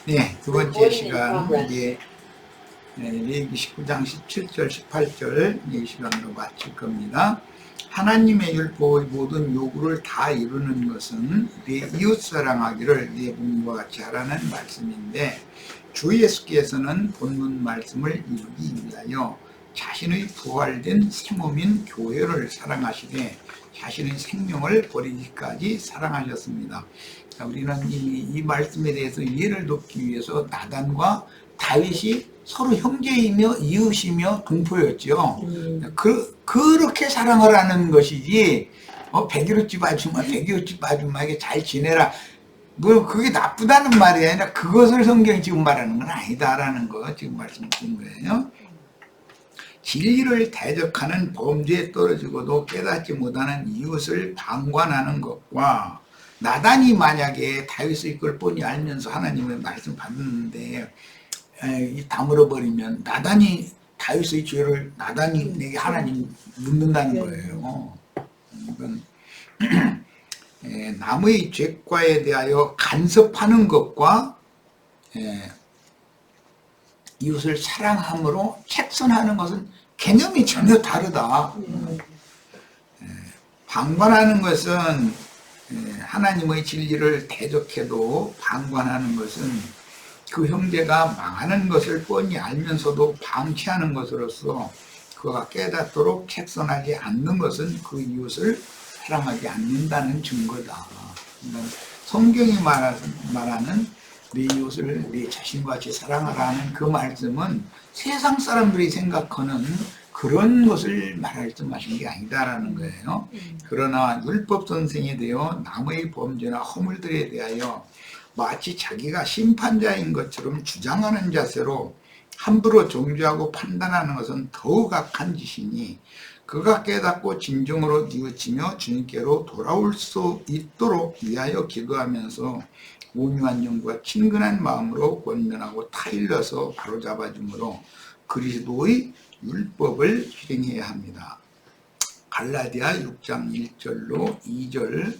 네, 두 번째 시간 이제 레위기 19장 17절 18절 이 시간으로 마칠 겁니다. 하나님의 율법의 모든 요구를 다 이루는 것은 네 이웃 사랑하기를 네 부모와 같이 하라는 말씀인데, 주 예수께서는 본문 말씀을 이루기 위하여 자신의 부활된 새 몸인 교회를 사랑하시되 자신의 생명을 버리기까지 사랑하셨습니다. 우리는 이 말씀에 대해서 이해를 돕기 위해서 나단과 다윗이 서로 형제이며 이웃이며 동포였죠. 그렇게 사랑을 하는 것이지, 100일어집 아줌마, 100일어집 아줌마에게 잘 지내라, 뭐 그게 나쁘다는 말이 아니라 그것을 성경이 지금 말하는 건 아니다라는 거 지금 말씀드린 거예요. 진리를 대적하는 범죄에 떨어지고도 깨닫지 못하는 이웃을 방관하는 것과, 나단이 만약에 다윗의 걸 뻔히 알면서 하나님의 말씀 받았는데 다물어 버리면 나단이 다윗의 죄를 나단이 내게 하나님 묻는다는 거예요. 이건 남의 죄과에 대하여 간섭하는 것과 이웃을 사랑함으로 책선하는 것은 개념이 전혀 다르다. 방관하는 것은 하나님의 진리를 대적해도 방관하는 것은 그 형제가 망하는 것을 뻔히 알면서도 방치하는 것으로서 그가 깨닫도록 책선하지 않는 것은 그 이웃을 사랑하지 않는다는 증거다. 그러니까 성경이 말하는 내 이웃을 내 자신과 같이 사랑하라는 그 말씀은 세상 사람들이 생각하는 그런 것을 말씀하신 게 아니다라는 거예요. 그러나 율법 선생이 되어 남의 범죄나 허물들에 대하여 마치 자기가 심판자인 것처럼 주장하는 자세로 함부로 정죄하고 판단하는 것은 더욱 악한 짓이니, 그가 깨닫고 진정으로 뉘우치며 주님께로 돌아올 수 있도록 위하여 기도하면서 온유한 영과 친근한 마음으로 권면하고 타일러서 바로잡아주므로 그리스도의 율법을 실행해야 합니다. 갈라디아 6장 1절로 2절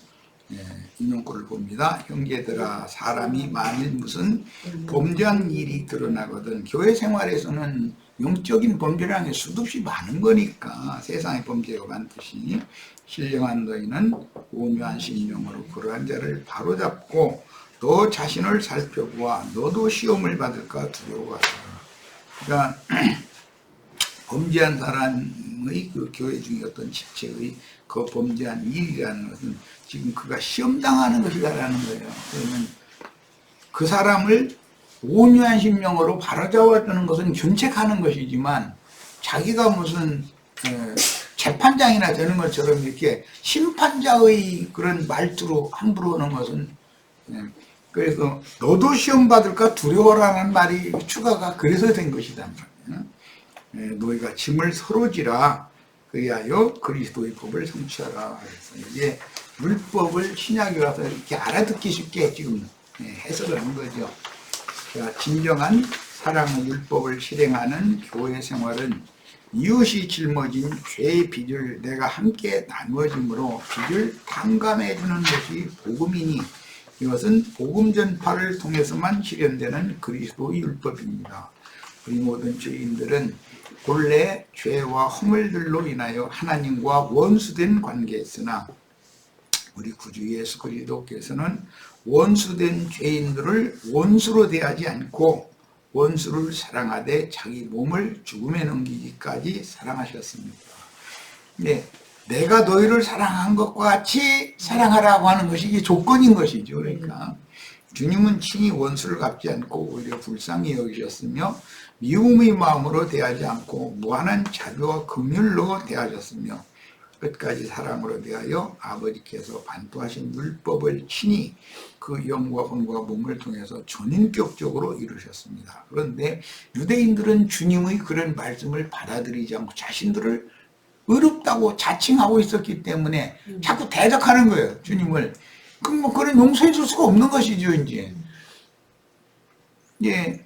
인용구를 봅니다. 형제들아, 사람이 만일 무슨 범죄한 일이 드러나거든, 교회 생활에서는 영적인 범죄라는 게 수없이 많은 거니까 세상의 범죄가 많듯이, 신령한 너희는 온유한 심령으로 그러한 자를 바로잡고 너 자신을 살펴보아 너도 시험을 받을까 두려워하라. 그러니까 범죄한 사람의 그 교회 중에 어떤 집체의 그 범죄한 일이라는 것은 지금 그가 시험당하는 것이다라는 거예요. 그러면 그 사람을 온유한 심령으로 바로잡아주는 것은 견책하는 것이지만, 자기가 무슨 재판장이나 되는 것처럼 이렇게 심판자의 그런 말투로 함부로 하는 것은, 그래서 너도 시험 받을까 두려워라는 말이 추가가 그래서 된 것이다. 너희가 짐을 서로 지라 그리하여 그리스도의 법을 성취하라. 그래서 이게 율법을 신약에 와서 이렇게 알아듣기 쉽게 지금 해석을 한 거죠. 그러니까 진정한 사랑의 율법을 실행하는 교회 생활은 이웃이 짊어진 죄의 빚을 내가 함께 나누어짐으로 빚을 탕감해 주는 것이 복음이니, 이것은 복음 전파를 통해서만 실현되는 그리스도의 율법입니다. 우리 모든 죄인들은 본래 죄와 허물들로 인하여 하나님과 원수된 관계에 있으나, 우리 구주 예수 그리스도께서는 원수된 죄인들을 원수로 대하지 않고 원수를 사랑하되 자기 몸을 죽음에 넘기기까지 사랑하셨습니다. 네, 내가 너희를 사랑한 것과 같이 사랑하라고 하는 것이 이게 조건인 것이죠. 그러니까 주님은 친히 원수를 갚지 않고 오히려 불쌍히 여기셨으며 미움의 마음으로 대하지 않고 무한한 자비와 긍휼로 대하셨으며 끝까지 사랑으로 대하여 아버지께서 반포하신 율법을 친히 그 영과 혼과 몸을 통해서 전인격적으로 이루셨습니다. 그런데 유대인들은 주님의 그런 말씀을 받아들이지 않고 자신들을 의롭다고 자칭하고 있었기 때문에 자꾸 대적하는 거예요, 주님을. 그럼 뭐 그런 용서해 줄 수가 없는 것이죠, 이제. 예,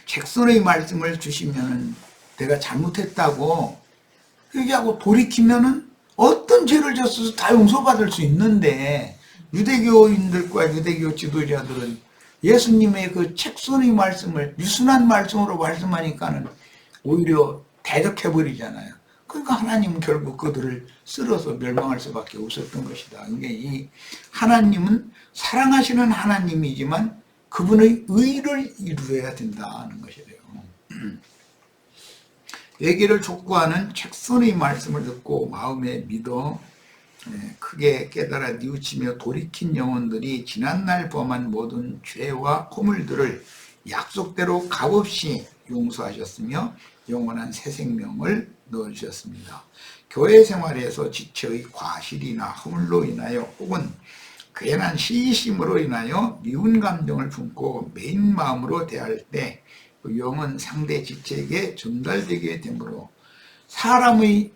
책선의 말씀을 주시면 내가 잘못했다고 얘기하고 돌이키면은 어떤 죄를 졌어도 다 용서받을 수 있는데, 유대교인들과 유대교 지도자들은 예수님의 그 책선의 말씀을 유순한 말씀으로 말씀하니까는 오히려 대적해버리잖아요. 그러니까 하나님은 결국 그들을 쓸어서 멸망할 수밖에 없었던 것이다. 이게 이 하나님은 사랑하시는 하나님이지만 그분의 의를 이루어야 된다는 것이래요. 회개를 촉구하는 책선의 말씀을 듣고 마음에 믿어 크게 깨달아 뉘우치며 돌이킨 영혼들이 지난날 범한 모든 죄와 허물들을 약속대로 값없이 용서하셨으며 영원한 새 생명을 넣어주셨습니다. 교회 생활에서 지체의 과실이나 허물로 인하여 혹은 괜한 시기심으로 인하여 미운 감정을 품고 메인 마음으로 대할 때 그 영은 상대 지체에게 전달되게 되므로 사람의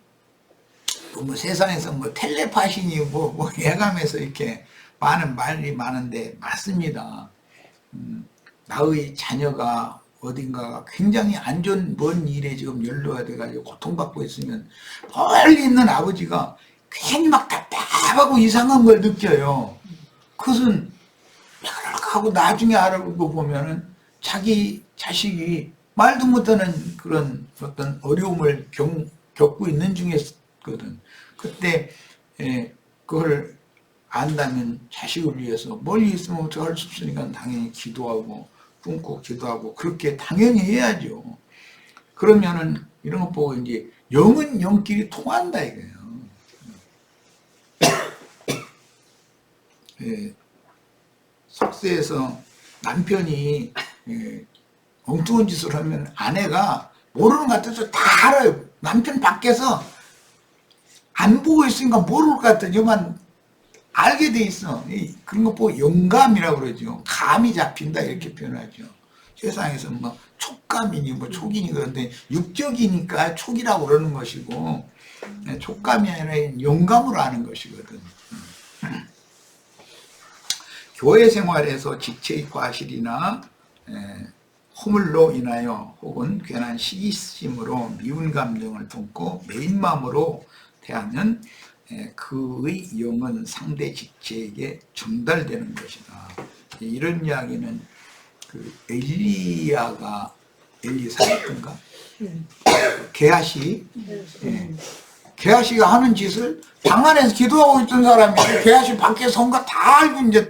뭐 세상에서 뭐 텔레파시니 뭐 예감에서 이렇게 많은 말이 많은데 맞습니다. 나의 자녀가 어딘가 굉장히 안 좋은 먼 일에 지금 연루가 돼가지고 고통받고 있으면 멀리 있는 아버지가 괜히 막 답답하고 이상한 걸 느껴요. 그것은 하고 나중에 알아보고 보면은 자기 자식이 말도 못하는 그런 어떤 어려움을 겪고 있는 중이었거든. 그때 그걸 안다면 자식을 위해서 멀리 있으면 어떡할 수 없으니까 당연히 기도하고 끊고 기도하고 그렇게 당연히 해야죠. 그러면은 이런 거 보고 이제 영은 영끼리 통한다 이거예요. 속세에서 남편이 엉뚱한 짓을 하면 아내가 모르는 것 같아서 다 알아요. 남편 밖에서 안 보고 있으니까 모를 것 같더니만 알게 돼 있어. 그런 거 보고 영감이라고 그러죠. 감이 잡힌다 이렇게 표현하죠. 세상에서 뭐 촉감이니 뭐 촉이니 그런데 육적이니까 촉이라고 그러는 것이고 촉감이 아니라 영감으로 아는 것이거든. 교회 생활에서 지체의 과실이나 허물로 인하여 혹은 괜한 시기심으로 미운 감정을 품고 메인 마음으로 대하면 그의 영은 상대 지체에게 전달되는 것이다. 이런 이야기는 그 엘리사였던가? 게하시? 게하시가 하는 짓을 방 안에서 기도하고 있던 사람이 게하시 밖에서 온 거 다 알고 이제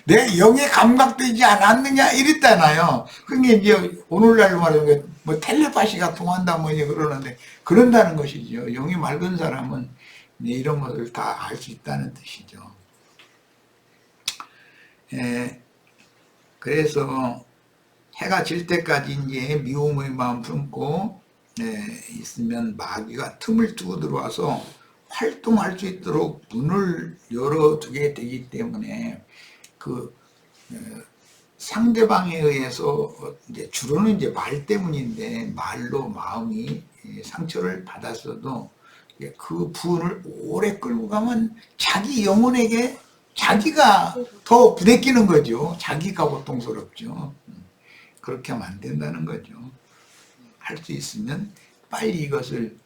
내 영에 감각되지 않았느냐 이랬잖아요. 그게 이제 오늘날로 말하면 뭐 텔레파시가 통한다 뭐 이제 그러는데 그런다는 것이죠. 영이 맑은 사람은 이런 것을 다 알 수 있다는 뜻이죠. 그래서 해가 질 때까지 이제 미움의 마음 품고 있으면 마귀가 틈을 두고 들어와서 활동할 수 있도록 문을 열어두게 되기 때문에 그 상대방에 의해서 이제 주로는 이제 말 때문인데 말로 마음이 상처를 받았어도 그 부분을 오래 끌고 가면 자기 영혼에게 자기가 더 부대끼는 거죠. 자기가 고통스럽죠. 그렇게 하면 안 된다는 거죠. 할 수 있으면 빨리 이것을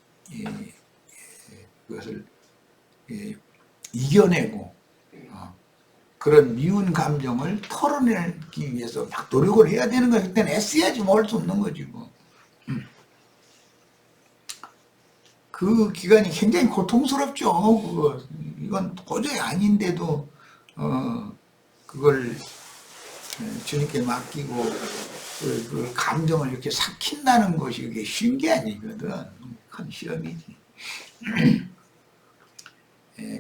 이겨내고 그런 미운 감정을 털어내기 위해서 막 노력을 해야 되는 거예요. 그때는 애써야지 뭐 할 수 없는 거지 뭐. 그 기간이 굉장히 고통스럽죠. 이건 도저히 아닌데도 그걸 주님께 맡기고 그 감정을 이렇게 삭힌다는 것이 그게 쉬운 게 아니거든. 큰 시험이지.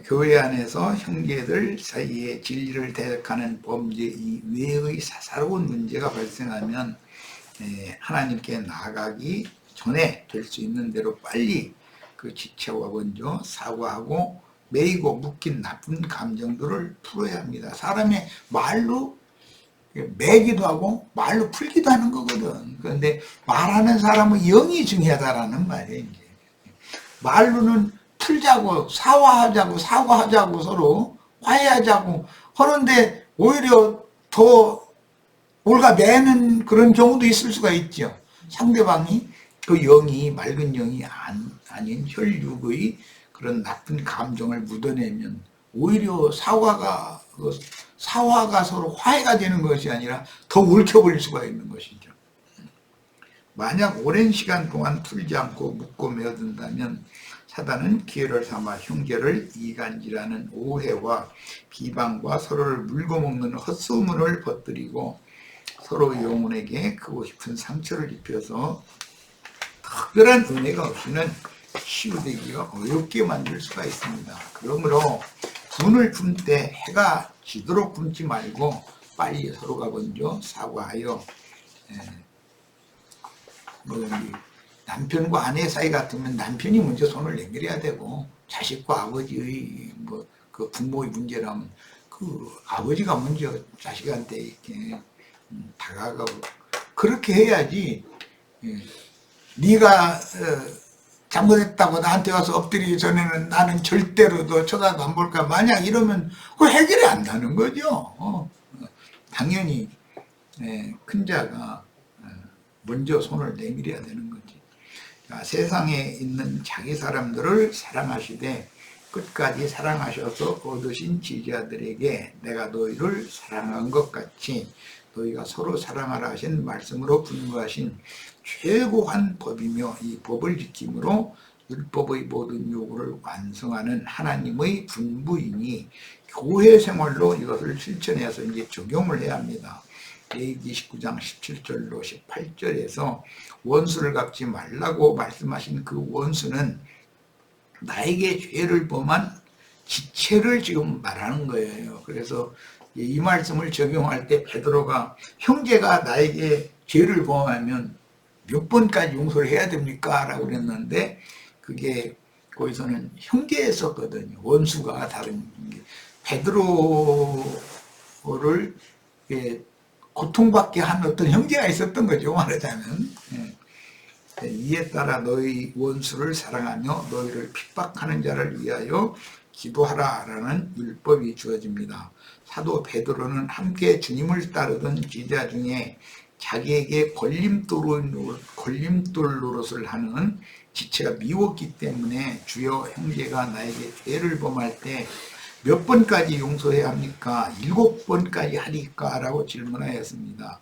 교회 안에서 형제들 사이에 진리를 대적하는 범죄 이외의 사사로운 문제가 발생하면 하나님께 나아가기 전에 될 수 있는 대로 빨리 그 지체와 먼저 사과하고 매이고 묶인 나쁜 감정들을 풀어야 합니다. 사람의 말로 매기도 하고 말로 풀기도 하는 거거든. 그런데 말하는 사람은 영이 중요하다라는 말이에요. 이제. 말로는 풀자고 사과하자고 서로 화해하자고 하는데 오히려 더 올가 매는 그런 경우도 있을 수가 있죠. 상대방이 그 영이 맑은 영이 아닌 혈육의 그런 나쁜 감정을 묻어내면 오히려 사과가 사화가 서로 화해가 되는 것이 아니라 더 얽혀버릴 수가 있는 것이죠. 만약 오랜 시간 동안 풀지 않고 묶고 메어든다면 사단은 기회를 삼아 형제를 이간질하는 오해와 비방과 서로를 물고먹는 헛소문을 퍼뜨리고 서로 영혼에게 크고 깊은 상처를 입혀서 특별한 은혜가 없이는 치유되기가 어렵게 만들 수가 있습니다. 그러므로 분을 품 때 해가 지도록 품지 말고 빨리 서로가 먼저 사과하여 남편과 아내 사이 같으면 남편이 먼저 손을 내밀어야 되고, 자식과 아버지의 그 부모의 문제라면 그 아버지가 먼저 자식한테 이렇게 다가가고 그렇게 해야지. 네가 잘못했다고 나한테 와서 엎드리기 전에는 나는 절대로 너 쳐다도 안 볼까, 만약 이러면 그 해결이 안 나는 거죠. 당연히 큰 자가 먼저 손을 내밀어야 되는 거지. 자, 세상에 있는 자기 사람들을 사랑하시되 끝까지 사랑하셔서 얻으신 지지자들에게 내가 너희를 사랑한 것 같이 너희가 서로 사랑하라 하신 말씀으로 분부하신 최고한 법이며, 이 법을 지킴으로 율법의 모든 요구를 완성하는 하나님의 분부이니 교회 생활로 이것을 실천해서 이제 적용을 해야 합니다. 레위기 19장 17절로 18절에서 원수를 갚지 말라고 말씀하신 그 원수는 나에게 죄를 범한 지체를 지금 말하는 거예요. 그래서 이 말씀을 적용할 때 베드로가 형제가 나에게 죄를 범하면 몇 번까지 용서를 해야 됩니까? 라고 그랬는데 그게 거기서는 형제였었거든요. 원수가 다른 게. 베드로를 고통받게 한 어떤 형제가 있었던 거죠, 말하자면. 이에 따라 너희 원수를 사랑하며 너희를 핍박하는 자를 위하여 기도하라 라는 율법이 주어집니다. 사도 베드로는 함께 주님을 따르던 제자 중에 자기에게 걸림돌 노릇을 하는 지체가 미웠기 때문에 주여 형제가 나에게 죄를 범할 때 몇 번까지 용서해야 합니까? 7번까지 하리까? 라고 질문하였습니다.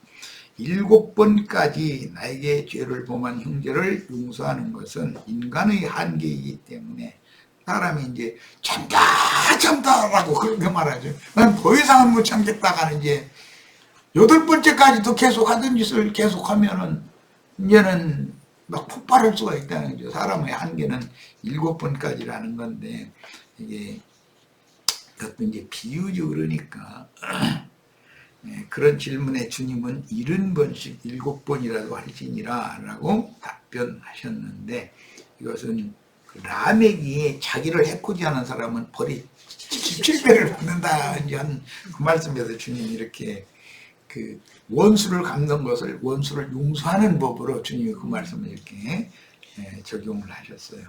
7번까지 나에게 죄를 범한 형제를 용서하는 것은 인간의 한계이기 때문에 사람이 이제 참다 라고 그렇게 말하죠. 난 더 이상은 못 참겠다가 이제 8번째까지도 계속 하던 짓을 계속하면은 이제는 막 폭발할 수가 있다는 거죠. 사람의 한계는 7번까지라는 건데, 이게 그것도 이제 비유죠. 그러니까 그런 질문에 주님은 70번씩 7번이라도 할지니라 라고 답변하셨는데, 이것은 라멕이 자기를 해코지 하는 사람은 벌이 17배를 받는다 이제 한 그 말씀에서 주님이 이렇게 그 원수를 갚는 것을 원수를 용서하는 법으로 주님이 그 말씀을 이렇게 적용을 하셨어요.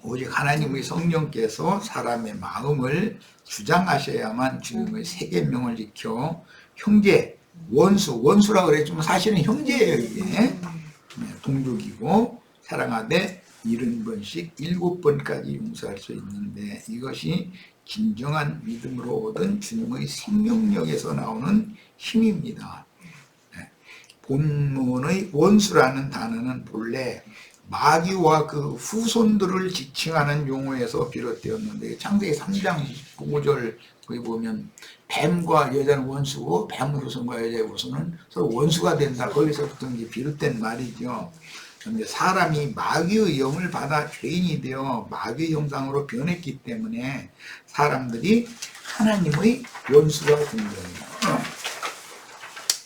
오직 하나님의 성령께서 사람의 마음을 주장하셔야만 주님의 세 계명을 지켜 형제, 원수라고 그랬지만 사실은 형제예요. 이게 동족이고 사랑하되 70번씩 7번까지 용서할 수 있는데, 이것이 진정한 믿음으로 얻은 주님의 생명력에서 나오는 힘입니다. 본문의 원수라는 단어는 본래 마귀와 그 후손들을 지칭하는 용어에서 비롯되었는데, 창세기 3장 25절 거기 보면 뱀과 여자는 원수고 뱀 후손과 여자의 후손은 서로 원수가 된다. 거기서부터 이제 비롯된 말이죠. 그런데 사람이 마귀의 영을 받아 죄인이 되어 마귀의 형상으로 변했기 때문에 사람들이 하나님의 원수가 된 거예요.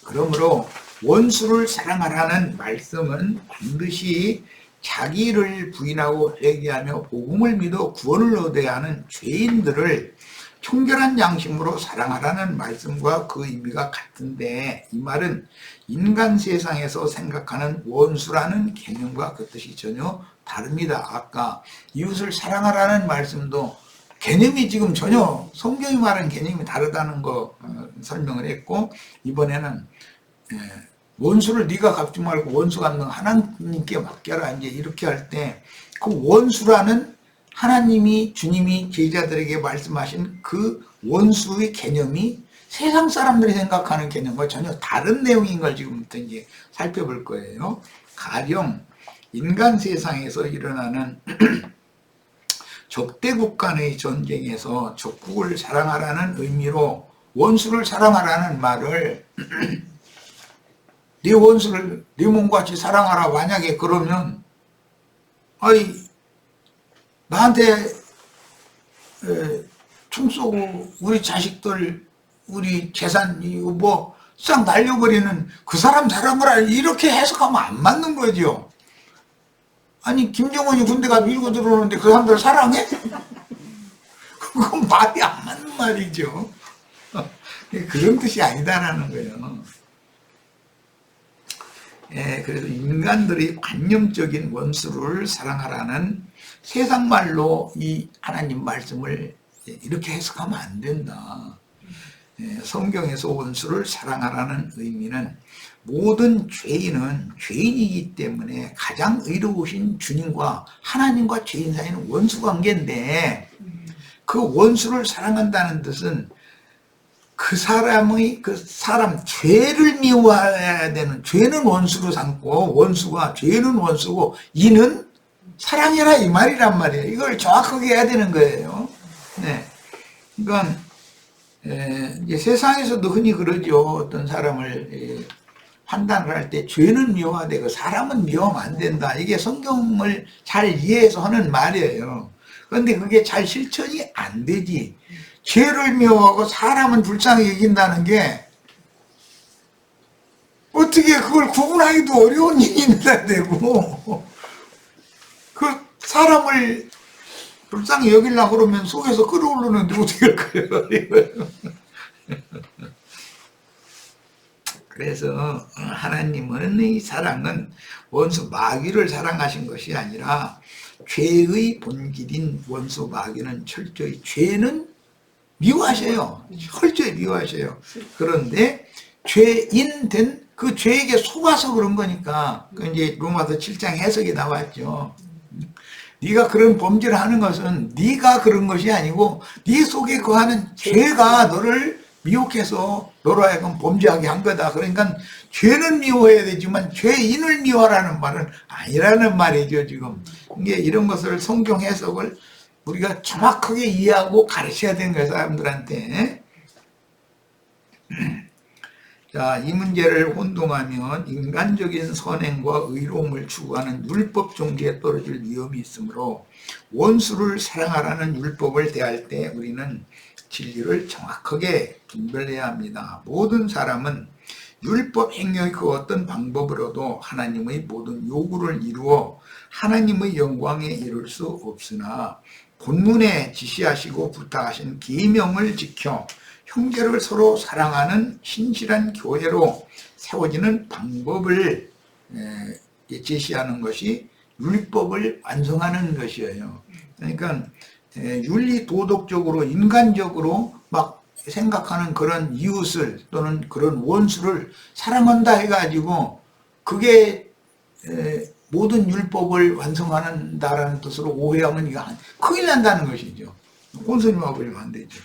그러므로 원수를 사랑하라는 말씀은 반드시 자기를 부인하고 회개하며 복음을 믿어 구원을 얻어야 하는 죄인들을 청결한 양심으로 사랑하라는 말씀과 그 의미가 같은데, 이 말은 인간 세상에서 생각하는 원수라는 개념과 그 뜻이 전혀 다릅니다. 아까 이웃을 사랑하라는 말씀도 개념이 지금 전혀 성경이 말하는 개념이 다르다는 거 설명을 했고, 이번에는 원수를 네가 갚지 말고 원수 갚는 하나님께 맡겨라 이제 이렇게 할 때 그 원수라는 하나님이 주님이 제자들에게 말씀하신 그 원수의 개념이 세상 사람들이 생각하는 개념과 전혀 다른 내용인 걸 지금부터 이제 살펴볼 거예요. 가령 인간 세상에서 일어나는 적대국 간의 전쟁에서 적국을 사랑하라는 의미로 원수를 사랑하라는 말을 네 원수를 네 몸같이 사랑하라 만약에 그러면 아이 나한테 총 쏘고 우리 자식들 우리 재산 이거 뭐 싹 날려버리는 그 사람 사랑하라 이렇게 해석하면 안 맞는 거죠. 아니 김정은이 군대가 밀고 들어오는데 그 사람들 사랑해? 그건 말이 안 맞는 말이죠. 그런 뜻이 아니다라는 거예요. 그래서 인간들이 관념적인 원수를 사랑하라는 세상 말로 이 하나님 말씀을 이렇게 해석하면 안 된다. 성경에서 원수를 사랑하라는 의미는 모든 죄인은 죄인이기 때문에 가장 의로우신 주님과 하나님과 죄인 사이는 원수 관계인데 그 원수를 사랑한다는 뜻은 그 사람의 그 사람 죄를 미워해야 되는 죄는 원수로 삼고 원수가 죄는 원수고 이는 사랑해라 이 말이란 말이에요. 이걸 정확하게 해야 되는 거예요. 네, 그러니까 이제 세상에서도 흔히 그러죠. 어떤 사람을 판단을 할 때 죄는 미워하되 그 사람은 미워하면 안 된다. 이게 성경을 잘 이해해서 하는 말이에요. 그런데 그게 잘 실천이 안 되지. 죄를 미워하고 사람은 불쌍히 여긴다는 게 어떻게 그걸 구분하기도 어려운 일인데 되고 그 사람을 불쌍히 여기려고 그러면 속에서 끓어오르는데 어떻게 할까요? 그래서 하나님은 이 사랑은 원수 마귀를 사랑하신 것이 아니라 죄의 본질인 원수 마귀는 철저히 죄는 미워하셔요. 철저히 미워하셔요. 그런데 죄인 된 그 죄에게 속아서 그런 거니까 그 이제 로마서 7장 해석이 나왔죠. 네가 그런 범죄를 하는 것은 네가 그런 것이 아니고 네 속에 거하는 죄가 너를 미혹해서 너로 하여금 범죄하게 한 거다. 그러니까 죄는 미워해야 되지만 죄인을 미워하라는 말은 아니라는 말이죠. 지금 이게 이런 것을 성경 해석을 우리가 정확하게 이해하고 가르쳐야 되는 거예요. 사람들한테. 자, 이 문제를 혼동하면 인간적인 선행과 의로움을 추구하는 율법 종교에 떨어질 위험이 있으므로 원수를 사랑하라는 율법을 대할 때 우리는 진리를 정확하게 분별해야 합니다. 모든 사람은 율법 행위의 그 어떤 방법으로도 하나님의 모든 요구를 이루어 하나님의 영광에 이를 수 없으나 본문에 지시하시고 부탁하신 계명을 지켜 형제를 서로 사랑하는 신실한 교회로 세워지는 방법을 제시하는 것이 율법을 완성하는 것이에요. 그러니까 윤리 도덕적으로 인간적으로 막 생각하는 그런 이웃을 또는 그런 원수를 사랑한다 해가지고 그게 모든 율법을 완성한다라는 뜻으로 오해하면 이거 큰일 난다는 것이죠. 혼선이 와버리면 안 되죠.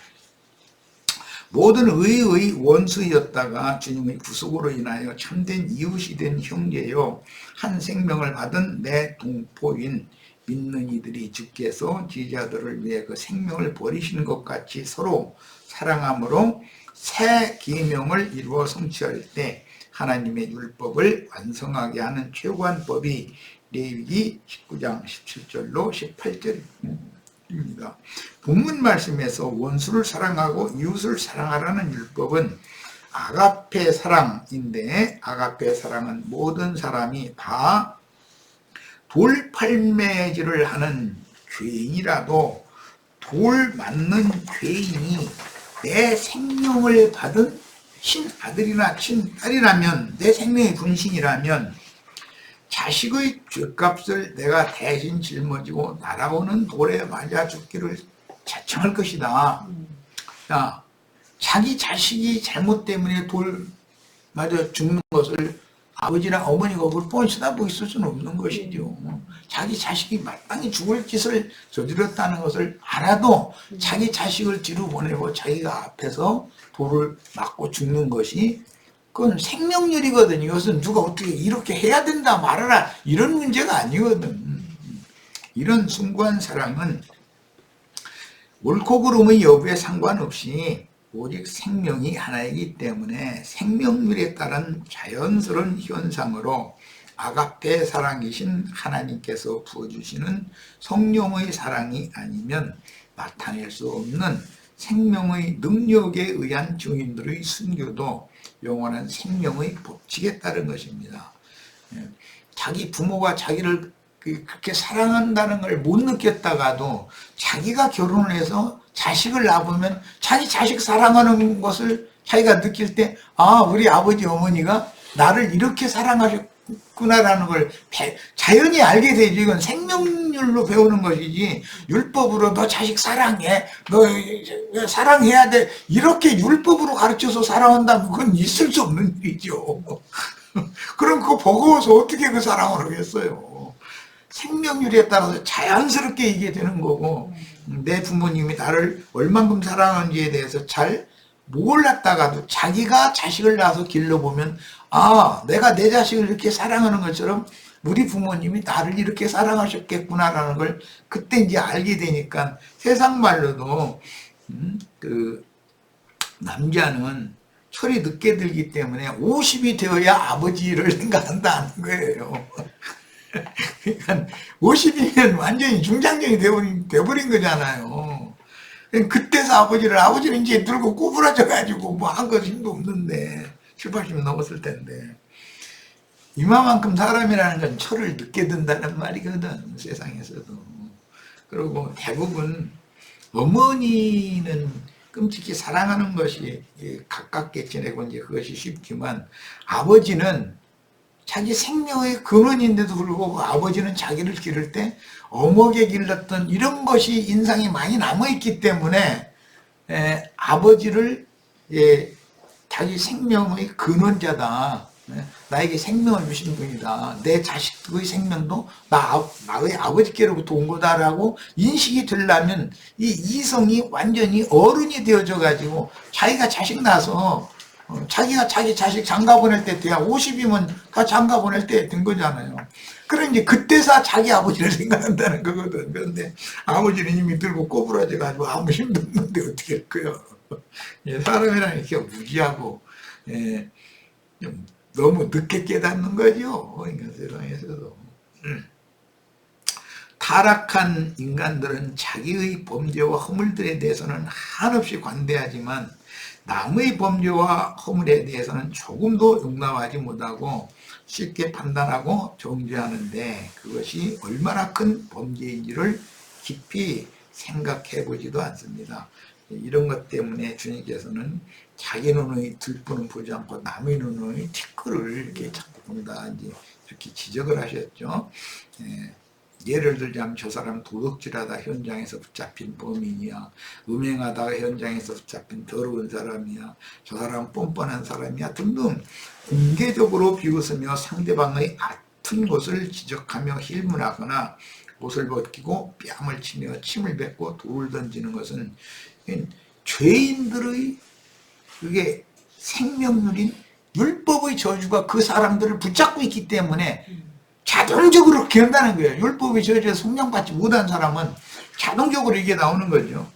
모든 의의 원수였다가 주님의 구속으로 인하여 참된 이웃이 된 형제요 한 생명을 받은 내 동포인 믿는 이들이 주께서 제자들을 위해 그 생명을 버리신 것 같이 서로 사랑함으로 새 계명을 이루어 성취할 때 하나님의 율법을 완성하게 하는 최고한 법이 레위기 19장 17절로 18절입니다. 본문 말씀에서 원수를 사랑하고 이웃을 사랑하라는 율법은 아가페 사랑인데 아가페 사랑은 모든 사람이 다 돌팔매질을 하는 죄인이라도 돌 맞는 죄인이 내 생명을 받은 친아들이나 친딸이라면 내 생명의 분신이라면 자식의 죄값을 내가 대신 짊어지고 날아오는 돌에 맞아 죽기를 자청할 것이다. 자, 자기 자식이 잘못 때문에 돌 맞아 죽는 것을 아버지나 어머니가 그걸 뻔히 쳐다보고 있을 수는 없는 것이죠. 자기 자식이 마땅히 죽을 짓을 저질렀다는 것을 알아도 자기 자식을 뒤로 보내고 자기가 앞에서 돌을 맞고 죽는 것이 그건 생명률이거든요. 이것은 누가 어떻게 이렇게 해야 된다 말아라 이런 문제가 아니거든. 이런 숭고한 사랑은 옳고 그름의 여부에 상관없이 오직 생명이 하나이기 때문에 생명률에 따른 자연스러운 현상으로 아가페 사랑이신 하나님께서 부어주시는 성령의 사랑이 아니면 나타낼 수 없는 생명의 능력에 의한 증인들의 순교도 영원한 생명의 법칙에 따른 것입니다. 자기 부모가 자기를 그렇게 사랑한다는 걸 못 느꼈다가도 자기가 결혼을 해서 자식을 낳으면 자기 자식 사랑하는 것을 자기가 느낄 때 아, 우리 아버지 어머니가 나를 이렇게 사랑하셨구나라는 걸 자연히 알게 되죠. 이건 생명률로 배우는 것이지 율법으로 너 자식 사랑해, 너 사랑해야 돼 이렇게 율법으로 가르쳐서 사랑한다면 그건 있을 수 없는 일이죠. 그럼 그거 버거워서 어떻게 그 사랑을 하겠어요. 생명률에 따라서 자연스럽게 이게 되는 거고 내 부모님이 나를 얼만큼 사랑하는지에 대해서 잘 몰랐다가도 자기가 자식을 낳아서 길러보면 아, 내가 내 자식을 이렇게 사랑하는 것처럼 우리 부모님이 나를 이렇게 사랑하셨겠구나라는 걸 그때 이제 알게 되니까 세상 말로도 그 남자는 철이 늦게 들기 때문에 50이 되어야 아버지를 생각한다는 거예요. 그러니까 50이면 완전히 중장년이 돼버린 거잖아요. 그때서 아버지는 이제 늙고 꼬부라져가지고 뭐 한 것 힘도 없는데 7, 80 넘었을 텐데 이마만큼 사람이라는 건 철을 늦게 든다는 말이거든 세상에서도. 그리고 대부분 어머니는 끔찍히 사랑하는 것이 가깝게 지내고 이제 그것이 쉽지만 아버지는 자기 생명의 근원인데도 불구하고 아버지는 자기를 기를 때 어목에 길렀던 이런 것이 인상이 많이 남아있기 때문에 아버지를 자기 생명의 근원자다. 나에게 생명을 주신 분이다. 내 자식의 생명도 나의 아버지께로부터 온 거다라고 인식이 되려면 이 이성이 완전히 어른이 되어져 가지고 자기가 자식 낳아서 자기가 자기 자식 장가 보낼 때 돼야 50이면 다 장가 보낼 때 된 거잖아요. 그럼 이제 그때서 자기 아버지를 생각한다는 거거든. 그런데 아버지는 이미 들고 꼬부라져가지고 아무 힘도 없는데 어떻게 할 거예요. 사람이라는 게 무지하고 너무 늦게 깨닫는 거죠. 그러니까 세상에서도. 타락한 인간들은 자기의 범죄와 허물들에 대해서는 한없이 관대하지만 남의 범죄와 허물에 대해서는 조금도 용납하지 못하고 쉽게 판단하고 정죄하는데 그것이 얼마나 큰 범죄인지를 깊이 생각해 보지도 않습니다. 이런 것 때문에 주님께서는 자기 눈의 들보는 보지 않고 남의 눈의 티끌을 이렇게 자꾸 본다 이렇게 지적을 하셨죠. 예를 들자면 저 사람 도둑질하다 현장에서 붙잡힌 범인이야. 음행하다가 현장에서 붙잡힌 더러운 사람이야. 저 사람 뻔뻔한 사람이야 등등 공개적으로 비웃으며 상대방의 아픈 곳을 지적하며 힐문하거나 옷을 벗기고 뺨을 치며 침을 뱉고 돌을 던지는 것은 죄인들의 그게 생명률인 율법의 저주가 그 사람들을 붙잡고 있기 때문에 자동적으로 그렇게 한다는 거예요. 율법의 저주에 속량받지 못한 사람은 자동적으로 이게 나오는 거죠.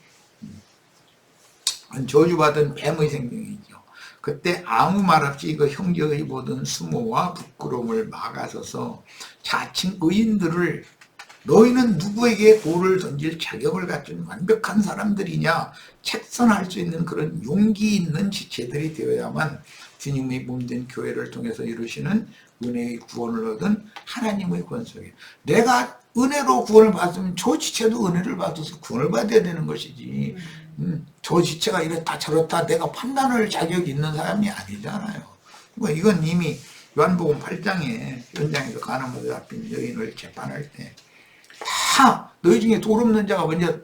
저주받은 뱀의 생명이죠. 그때 아무 말 없이 그 형제의 모든 수모와 부끄러움을 막아서서 자칭 의인들을 너희는 누구에게 돌을 던질 자격을 갖춘 완벽한 사람들이냐 책선할 수 있는 그런 용기 있는 지체들이 되어야만 주님의 몸된 교회를 통해서 이루시는 은혜의 구원을 얻은 하나님의 권속이에요. 내가 은혜로 구원을 받으면 저 지체도 은혜를 받아서 구원을 받아야 되는 것이지 저 지체가 이렇다 저렇다 내가 판단할 자격이 있는 사람이 아니잖아요. 이건 이미 요한복음 8장에 현장에서 가늠으로 잡힌 여인을 재판할 때 다 너희 중에 돌 없는 자가 먼저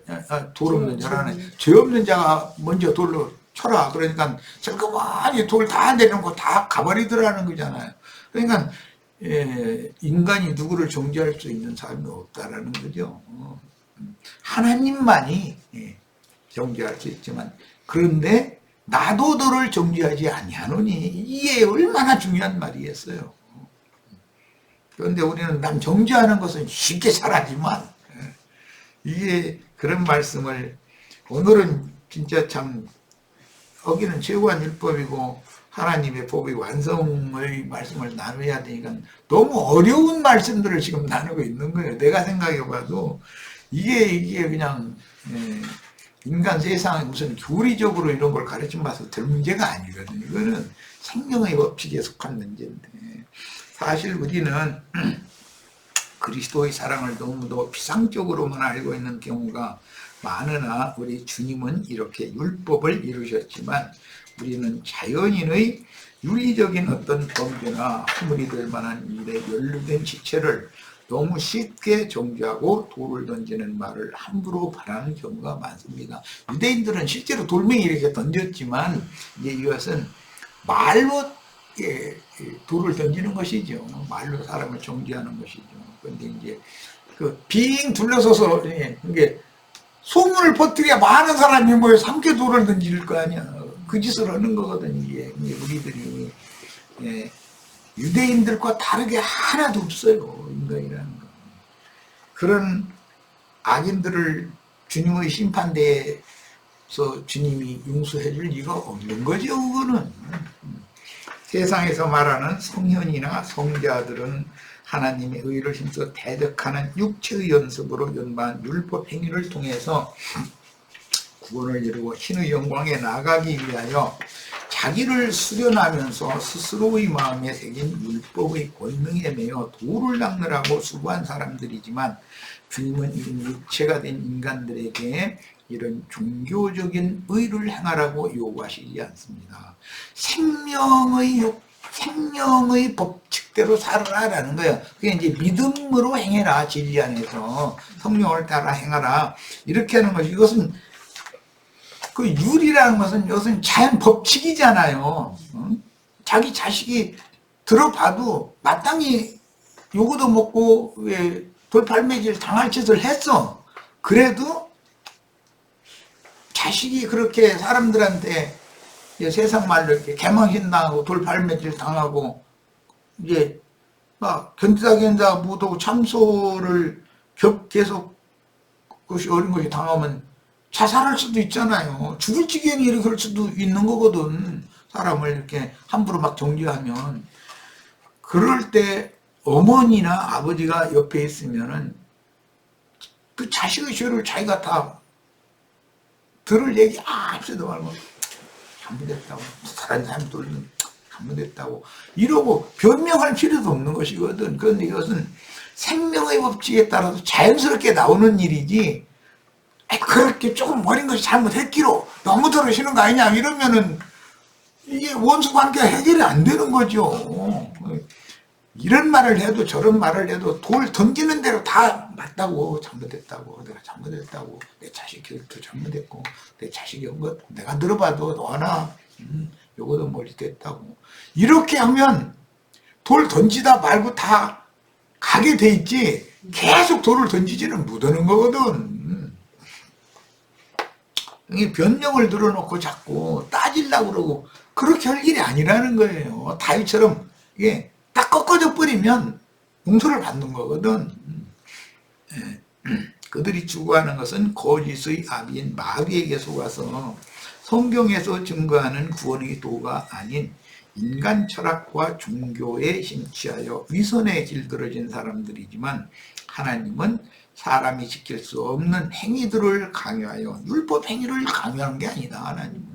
돌 없는 자라는 죄 없는 자가 먼저 돌로 쳐라. 그러니까 저그만이 돌 다 내려놓고 다 가버리더라는 거잖아요. 그러니까 인간이 누구를 정죄할 수 있는 사람이 없다라는 거죠. 하나님만이 정죄할 수 있지만, 그런데 나도 너를 정죄하지 아니하노니, 이게 얼마나 중요한 말이겠어요. 그런데 우리는 남 정죄하는 것은 쉽게 잘하지만, 이게 그런 말씀을 오늘은 진짜 참 어기는 최고한 율법이고 하나님의 법의 완성의 말씀을 나눠야 되니까 너무 어려운 말씀들을 지금 나누고 있는 거예요. 내가 생각해 봐도 이게 그냥 인간 세상에 무슨 교리적으로 이런 걸 가르쳐 봐서 될 문제가 아니거든요. 이거는 생명의 법칙에 속한 문제인데, 사실 우리는 그리스도의 사랑을 너무도 피상적으로만 알고 있는 경우가 많으나, 우리 주님은 이렇게 율법을 이루셨지만 우리는 자연인의 윤리적인 어떤 범죄나 허물이 될 만한 일에 연루된 지체를 너무 쉽게 정죄하고 돌을 던지는 말을 함부로 바라는 경우가 많습니다. 유대인들은 실제로 돌멩이 이렇게 던졌지만 이제 이것은 말로 돌을 던지는 것이죠. 말로 사람을 정죄하는 것이죠. 그런데 이제 빙 둘러서서 이게 소문을 퍼뜨려야 많은 사람이 모여서 함께 돌을 던질 거 아니야. 그 짓을 하는 거거든. 이게 우리들이 유대인들과 다르게 하나도 없어요. 인간이라는 거. 그런 악인들을 주님의 심판대에서 주님이 용서해 줄 리가 없는 거죠. 그거는 세상에서 말하는 성현이나 성자들은 하나님의 의를 힘써 대적하는 육체의 연습으로 연마한 율법 행위를 통해서 구원을 이루고 신의 영광에 나가기 위하여 자기를 수련하면서 스스로의 마음에 새긴 율법의 권능에 매여 도를 닦느라고 수고한 사람들이지만, 주님은 이런 육체가 된 인간들에게 이런 종교적인 의를 행하라고 요구하시지 않습니다. 생명의 법칙대로 살아라라는 거예요. 그게 이제 믿음으로 행해라, 진리 안에서 성령을 따라 행하라, 이렇게 하는 것이, 이것은 그 율이라는 것은 이것은 자연 법칙이잖아요. 자기 자식이 들어봐도 마땅히 요거도 먹고 왜 돌팔매질 당할 짓을 했어. 그래도 자식이 그렇게 사람들한테 세상 말로 이렇게 개망신 당하고 돌팔매질 당하고 이제 막 견디다 못하고 참소를 계속 그것이 어린 것이 당하면 자살할 수도 있잖아요. 죽을 지경이 이렇게 그럴 수도 있는 거거든. 사람을 이렇게 함부로 막 정죄하면. 그럴 때 어머니나 아버지가 옆에 있으면은 그 자식의 죄를 자기가 다 들을 얘기 없어도 말고 잘못했다고, 다른 사람 돌리면 잘못했다고 이러고 변명할 필요도 없는 것이거든. 그런데 이것은 생명의 법칙에 따라서 자연스럽게 나오는 일이지, 그렇게 조금 어린 것이 잘못했기로 너무 들으시는 거 아니냐 이러면은 이게 원수 관계가 해결이 안 되는 거죠. 이런 말을 해도 저런 말을 해도 돌 던지는 대로 다 맞다고, 잘못했다고, 내가 잘못했다고, 내 자식 교육도 잘못했고, 내 자식이 온 것 내가 들어봐도 너나 요거도 멀리됐다고, 이렇게 하면 돌 던지다 말고 다 가게 돼 있지, 계속 돌을 던지지는 못하는 거거든. 변명을 들어놓고 자꾸 따지려고 그러고 그렇게 할 일이 아니라는 거예요. 다윗처럼 이게 딱 꺾어져 버리면 용서를 받는 거거든. 그들이 추구하는 것은 거짓의 아비인 마귀에게 속아서 성경에서 증거하는 구원의 도가 아닌 인간 철학과 종교에 심취하여 위선에 길들어진 사람들이지만, 하나님은 사람이 지킬 수 없는 행위들을 강요하여, 율법 행위를 강요하는 게 아니다. 하나님은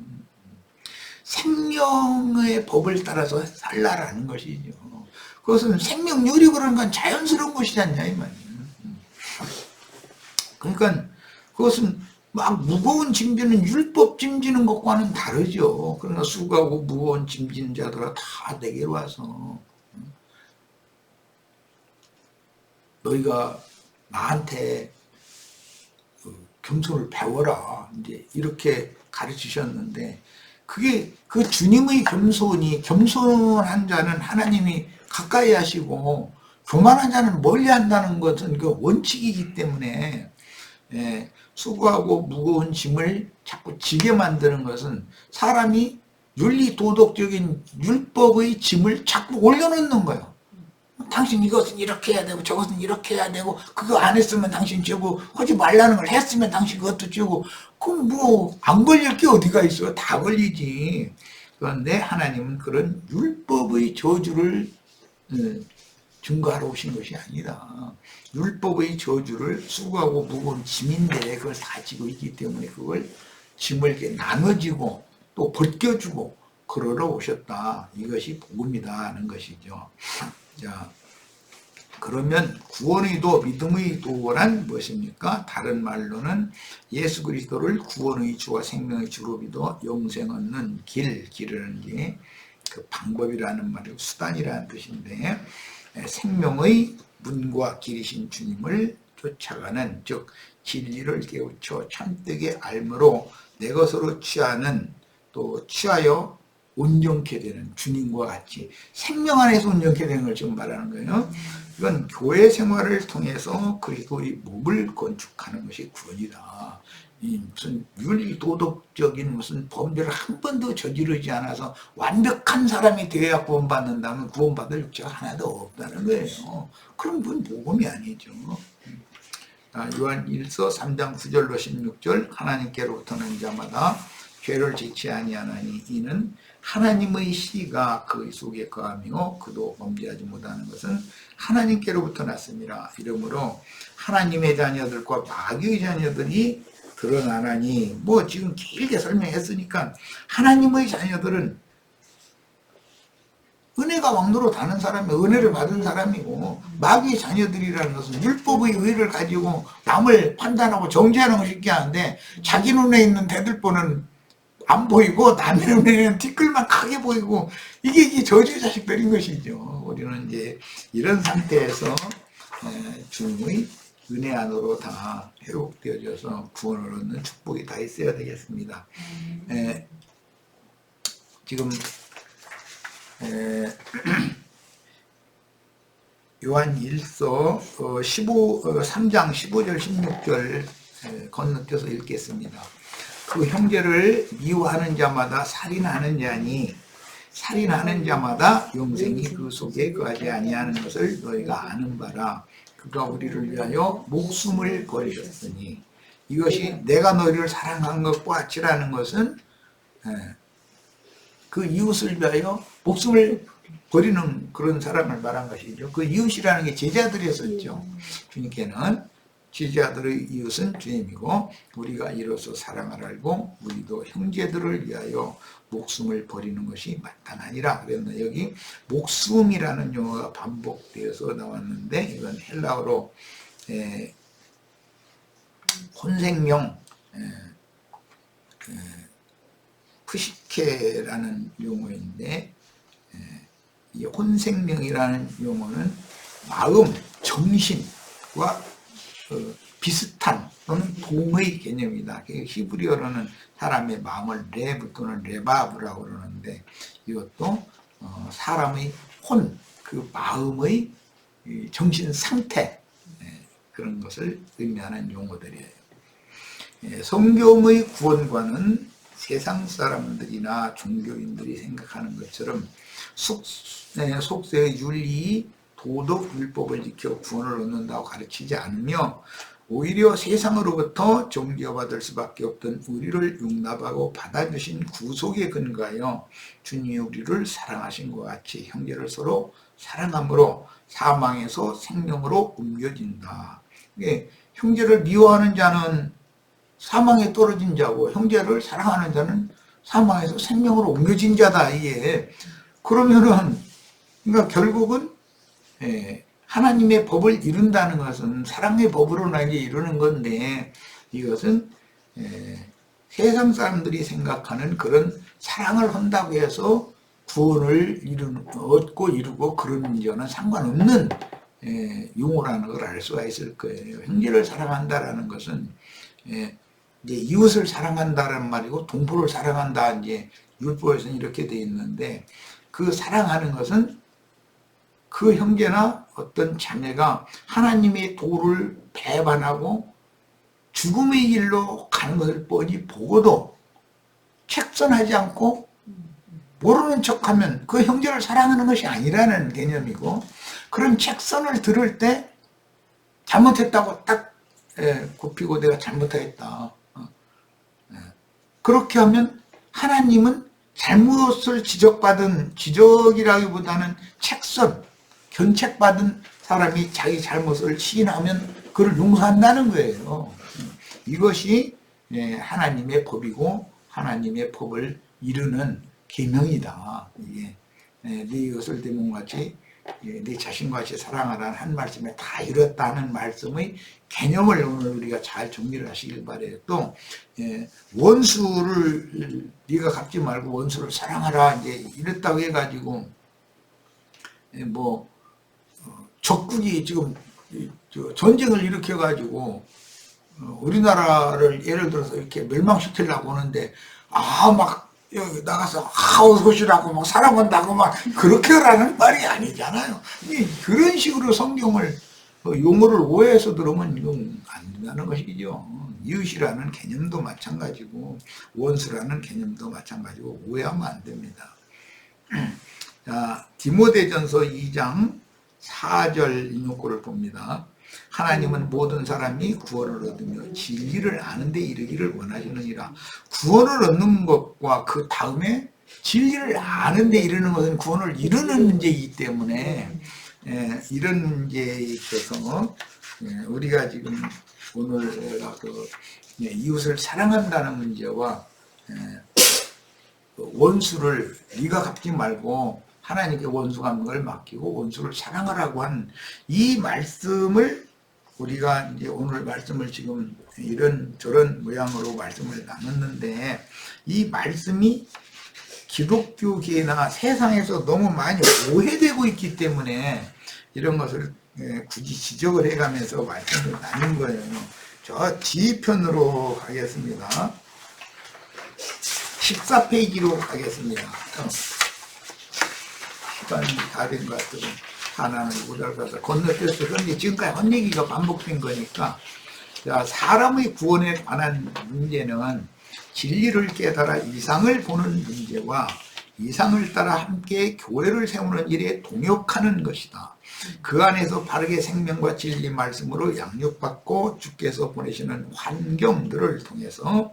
생명의 법을 따라서 살라라는 것이죠. 그것은 생명률이 그런 건 자연스러운 것이지 않냐 이 말이에요. 그러니까 그것은 막 무거운 짐지는 율법 짐지는 것과는 다르죠. 그러나 수고하고 무거운 짐지는 자들아 다 내게로 와서 너희가 나한테 겸손을 배워라, 이제 이렇게 가르치셨는데, 그게 그 주님의 겸손한 자는 하나님이 가까이 하시고 교만한 자는 멀리 한다는 것은 그 원칙이기 때문에 수고하고 무거운 짐을 자꾸 지게 만드는 것은 사람이 윤리 도덕적인 율법의 짐을 자꾸 올려놓는 거예요. 당신 이것은 이렇게 해야 되고 저것은 이렇게 해야 되고 그거 안 했으면 당신 죄고 하지 말라는 걸 했으면 당신 그것도 죄고 그럼 뭐 안 걸릴 게 어디가 있어요? 다 걸리지. 그런데 하나님은 그런 율법의 저주를 증거하러 오신 것이 아니다. 율법의 저주를 수고하고 무거운 짐인데 그걸 다 지고 있기 때문에 그걸 짐을 이렇게 나눠지고 또 벗겨주고 그러러 오셨다. 이것이 복음이다 하는 것이죠. 자, 그러면 구원의 도, 믿음의 도란 무엇입니까? 다른 말로는 예수 그리스도를 구원의 주와 생명의 주로 믿어 영생 얻는 길이라는 게 그 방법이라는 말이고 수단이라는 뜻인데 생명의 문과 길이신 주님을 쫓아가는 즉 진리를 깨우쳐 참되게 알므로 내 것으로 취하는 또 취하여 온전케 되는 주님과 같이 생명 안에서 온전케 되는 걸 지금 말하는 거예요. 이건 교회 생활을 통해서 그리스도의 몸을 건축하는 것이 구원이다. 이 무슨 윤리 도덕적인 무슨 범죄를 한 번도 저지르지 않아서 완벽한 사람이 되어야 구원받는다면 구원받을 육체가 하나도 없다는 거예요. 그럼 그건 복음이 아니죠. 요한 1서 3장 9절로 16절 하나님께로부터 난 자마다 죄를 짓지 아니하나니 이는 하나님의 씨가 그 속에 거하며 그도 범죄하지 못하는 것은 하나님께로부터 났습니다. 이러므로 하나님의 자녀들과 마귀의 자녀들이 드러나나니 뭐 지금 길게 설명했으니까 하나님의 자녀들은 은혜가 왕도로 다는 사람이 은혜를 받은 사람이고 마귀의 자녀들이라는 것은 율법의 의를 가지고 남을 판단하고 정죄하는 것이 있게 하는데 자기 눈에 있는 대들보는 안 보이고 남의 눈에는 티끌만 크게 보이고 이게 저주의 자식들인 것이죠. 우리는 이제 이런 상태에서 주님의 은혜 안으로 다 회복되어져서 구원을 얻는 축복이 다 있어야 되겠습니다. 지금 요한 1서 3장 15절 16절 건너뛰어서 읽겠습니다. 그 형제를 미워하는 자마다 살인하는 자니 살인하는 자마다 영생이 그 속에 거하지 아니하는 것을 너희가 아는 바라. 그가 우리를 위하여 목숨을 버리셨으니 이것이 내가 너희를 사랑한 것과 같이라는 것은 그 이웃을 위하여 목숨을 버리는 그런 사람을 말한 것이죠. 그 이웃이라는 게 제자들이었었죠. 주님께는 제자들의 이웃은 주님이고 우리가 이로써 사랑을 알고 우리도 형제들을 위하여 목숨을 버리는 것이 마땅하니라. 그랬는데 여기 목숨이라는 용어가 반복되어서 나왔는데 이건 헬라어로 혼생명 프시케라는 용어인데 이 혼생명이라는 용어는 마음, 정신과 비슷한 또는 동의 개념이다. 히브리어로는 사람의 마음을 레브 또는 레바브라고 그러는데 이것도 사람의 혼, 그 마음의 정신 상태 그런 것을 의미하는 용어들이에요. 성경의 구원과는 세상 사람들이나 종교인들이 생각하는 것처럼 속세의 윤리, 도덕, 율법을 지켜 구원을 얻는다고 가르치지 않으며 오히려 세상으로부터 정죄받을 수밖에 없던 우리를 용납하고 받아주신 구속에 근거하여 주님이 우리를 사랑하신 것 같이 형제를 서로 사랑함으로 사망에서 생명으로 옮겨진다. 형제를 미워하는 자는 사망에 떨어진 자고 형제를 사랑하는 자는 사망에서 생명으로 옮겨진 자다. 이게 그러면은 그러니까 결국은 하나님의 법을 이룬다는 것은 사랑의 법으로 나에게 이루는 건데 이것은 세상 사람들이 생각하는 그런 사랑을 한다고 해서 구원을 얻고 이루고 그런 문제와는 상관없는 용어라는 걸 알 수가 있을 거예요. 형제를 사랑한다라는 것은 이제 이웃을 사랑한다라는 말이고 동포를 사랑한다 이제 율법에서는 이렇게 돼 있는데 그 사랑하는 것은 그 형제나 어떤 자매가 하나님의 도를 배반하고 죽음의 길로 가는 것을 뻔히 보고도 책선하지 않고 모르는 척하면 그 형제를 사랑하는 것이 아니라는 개념이고, 그런 책선을 들을 때 잘못했다고 딱 굽히고 내가 잘못하겠다. 그렇게 하면 하나님은 잘못을 지적이라기보다는 책선, 견책받은 사람이 자기 잘못을 시인하면 그를 용서한다는 거예요. 이것이 하나님의 법이고 하나님의 법을 이루는 계명이다. 이게 네 이것을 내 몸같이 네 자신과 같이 사랑하라는 한 말씀에 다 이뤘다는 말씀의 개념을 오늘 우리가 잘 정리를 하시길 바래요. 또 원수를 네가 갚지 말고 원수를 사랑하라 이제 이랬다고 해가지고 뭐 적국이 지금 전쟁을 일으켜가지고 우리나라를 예를 들어서 이렇게 멸망시키려고 하는데 막 여기 나가서 어서 오시라고 막 사랑한다고 막 그렇게 하라는 말이 아니잖아요. 그런 식으로 성경을 용어를 오해해서 들으면 이건 안 된다는 것이죠. 이웃이라는 개념도 마찬가지고 원수라는 개념도 마찬가지고 오해하면 안 됩니다. 자, 디모데전서 2장 4절 인용구를 봅니다. 하나님은 모든 사람이 구원을 얻으며 진리를 아는 데 이르기를 원하시느니라. 구원을 얻는 것과 그 다음에 진리를 아는 데 이르는 것은 구원을 이루는 문제이기 때문에 이런 문제에 있어서 우리가 지금 오늘 이웃을 사랑한다는 문제와 원수를 네가 갚지 말고 하나님께 원수 갚는 걸 맡기고 원수를 사랑하라고 하는 이 말씀을 우리가 이제 오늘 말씀을 지금 이런 저런 모양으로 말씀을 나눴는데, 이 말씀이 기독교계나 세상에서 너무 많이 오해되고 있기 때문에 이런 것을 굳이 지적을 해가면서 말씀을 나눈 거예요. 저 뒤편으로 가겠습니다. 14페이지로 가겠습니다. 시간이 다 된 것 같아서 하나는 모자라서 건너뛰었어요. 그런데 지금까지 한 얘기가 반복된 거니까, 사람의 구원에 관한 문제는 진리를 깨달아 이상을 보는 문제와 이상을 따라 함께 교회를 세우는 일에 동역하는 것이다. 그 안에서 바르게 생명과 진리 말씀으로 양육받고 주께서 보내시는 환경들을 통해서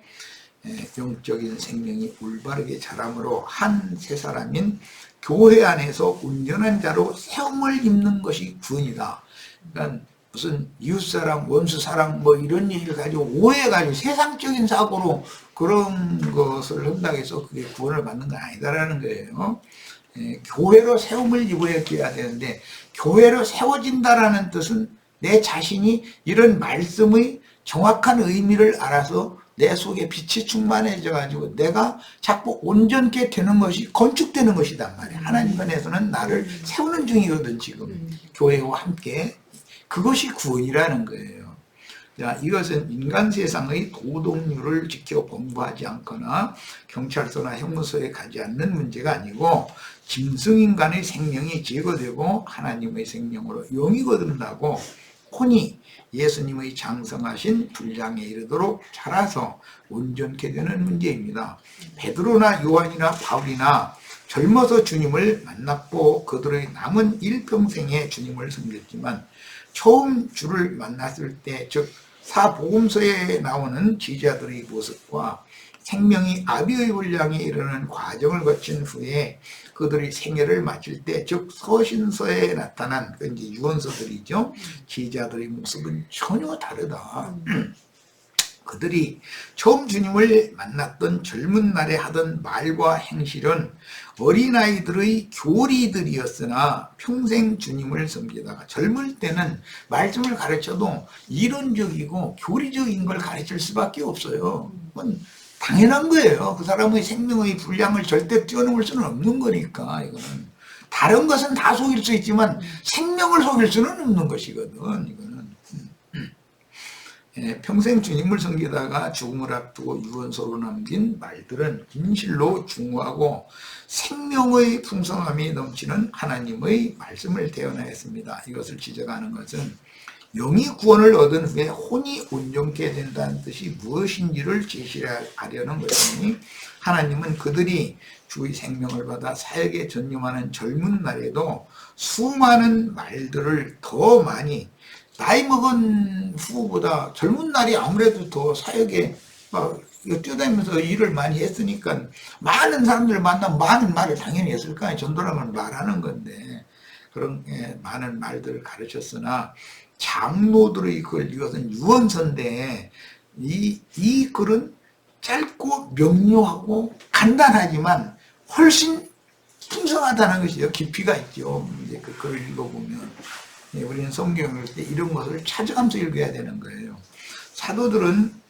영적인 생명이 올바르게 자람으로 한 세 사람인 교회 안에서 온전한 자로 세움을 입는 것이 구원이다. 그러니까 무슨 이웃사랑, 원수사랑 뭐 이런 얘기를 가지고 오해가지고 세상적인 사고로 그런 것을 한다고 해서 그게 구원을 받는 건 아니다라는 거예요. 교회로 세움을 입어야 되는데, 교회로 세워진다라는 뜻은 내 자신이 이런 말씀의 정확한 의미를 알아서 내 속에 빛이 충만해져 가지고 내가 자꾸 온전케 되는 것이 건축되는 것이단 말이야. 하나님 안에서는 나를 세우는 중이거든 지금 교회와 함께. 그것이 구원이라는 거예요. 자, 이것은 인간 세상의 도덕률을 지켜 공부하지 않거나 경찰서나 형무소에 가지 않는 문제가 아니고, 짐승인간의 생명이 제거되고 하나님의 생명으로 영이 거듭나고 혼이 예수님의 장성하신 분량에 이르도록 자라서 온전케 되는 문제입니다. 베드로나 요한이나 바울이나 젊어서 주님을 만났고 그들의 남은 일평생에 주님을 섬겼지만, 처음 주를 만났을 때, 즉 사복음서에 나오는 제자들의 모습과 생명이 아비의 분량에 이르는 과정을 거친 후에 그들이 생애를 마칠 때, 즉 서신서에 나타난 그 이제 유언서들이죠. 제자들의 모습은 전혀 다르다. 그들이 처음 주님을 만났던 젊은 날에 하던 말과 행실은 어린아이들의 교리들이었으나 평생 주님을 섬기다가 젊을 때는 말씀을 가르쳐도 이론적이고 교리적인 걸 가르칠 수밖에 없어요. 그건 당연한 거예요. 그 사람의 생명의 분량을 절대 뛰어넘을 수는 없는 거니까. 이거는 다른 것은 다 속일 수 있지만 생명을 속일 수는 없는 것이거든. 이거는. 평생 주님을 섬기다가 죽음을 앞두고 유언서로 남긴 말들은 진실로 중후하고 생명의 풍성함이 넘치는 하나님의 말씀을 대언하였습니다. 이것을 지적하는 것은 영이 구원을 얻은 후에 혼이 온전케 된다는 뜻이 무엇인지를 제시하려는 것이니, 하나님은 그들이 주의 생명을 받아 사역에 전념하는 젊은 날에도 수많은 말들을 더 많이, 나이 먹은 후보다 젊은 날이 아무래도 더 사역에 뛰어다니면서 일을 많이 했으니까 많은 사람들을 만나면 많은 말을 당연히 했을 거 아니에요. 전도라면 말하는 건데 그런 많은 말들을 가르쳤으나 장로들의 글, 이것은 유언서인데 이 글은 짧고 명료하고 간단하지만 훨씬 풍성하다는 것이요. 깊이가 있죠. 이제 그 글을 읽어보면 우리는 성경을 읽을 때 이런 것을 찾아가면서 읽어야 되는 거예요. 사도들은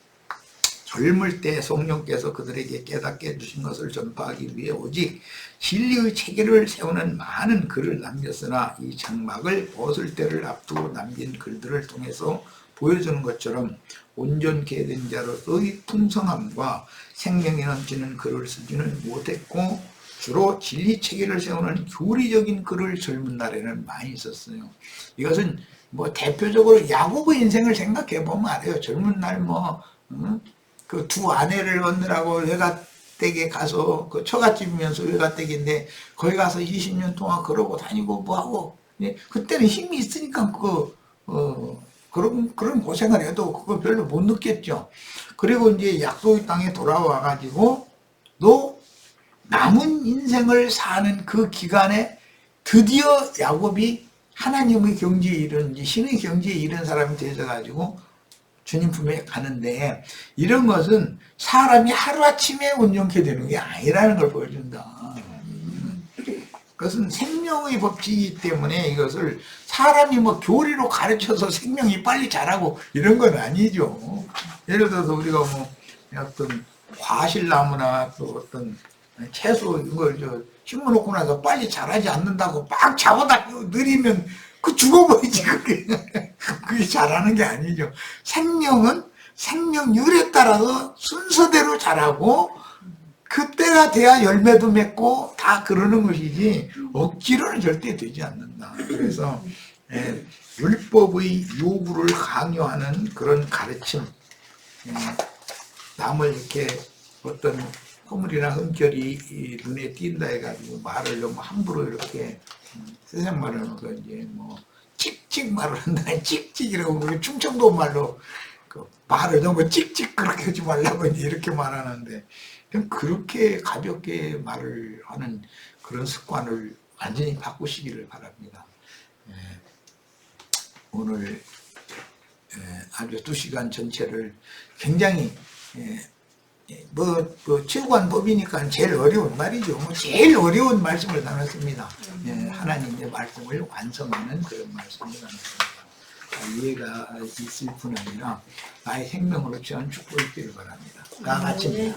젊을 때 성령께서 그들에게 깨닫게 해주신 것을 전파하기 위해 오직 진리의 체계를 세우는 많은 글을 남겼으나 이 장막을 벗을 때를 앞두고 남긴 글들을 통해서 보여주는 것처럼 온전케 된 자로서의 풍성함과 생명이 넘치는 글을 쓰지는 못했고, 주로 진리 체계를 세우는 교리적인 글을 젊은 날에는 많이 썼어요. 이것은 뭐 대표적으로 야곱의 인생을 생각해 보면 알아요. 젊은 날 그 두 아내를 얻느라고 외갓댁에 가서 그 처갓집이면서 외갓댁인데 거기 가서 20년 동안 그러고 다니고 뭐하고, 그때는 힘이 있으니까 그런 고생을 해도 그거 별로 못 느꼈죠. 그리고 이제 약속의 땅에 돌아와 가지고 또 남은 인생을 사는 그 기간에 드디어 야곱이 하나님의 경지에 이른, 신의 경지에 이른 사람이 되어가지고 주님 품에 가는데, 이런 것은 사람이 하루아침에 온전케 되는 게 아니라는 걸 보여준다. 그것은 생명의 법칙이기 때문에 이것을 사람이 뭐 교리로 가르쳐서 생명이 빨리 자라고 이런 건 아니죠. 예를 들어서 우리가 뭐 어떤 과실나무나 또 어떤 채소 이걸 심어놓고 나서 빨리 자라지 않는다고 막 잡아다 느리면 그 죽어버리지. 그게 자라는 게 아니죠. 생명은 생명률에 따라서 순서대로 자라고 그때가 돼야 열매도 맺고 다 그러는 것이지 억지로는 절대 되지 않는다. 그래서 율법의 요구를 강요하는 그런 가르침, 남을 이렇게 어떤 허물이나 흠결이 눈에 띈다 해가지고 말을 너무 함부로 이렇게 세상 말을 이제 뭐 찍찍 말을 한다. 찍찍이라고 충청도 말로 그 말을 너무 찍찍 그렇게 하지 말라고 이렇게 말하는데, 그냥 그렇게 가볍게 말을 하는 그런 습관을 완전히 바꾸시기를 바랍니다. 오늘 아주 2시간 전체를 굉장히 최고한법이니까 제일 어려운 말이죠. 제일 어려운 말씀을 나눴습니다. 하나님의 말씀을 완성하는 그런 말씀을 나눴습니다. 이해가 있을 뿐 아니라 나의 생명으로 취한 축복을 있기를 바랍니다. 다 같이.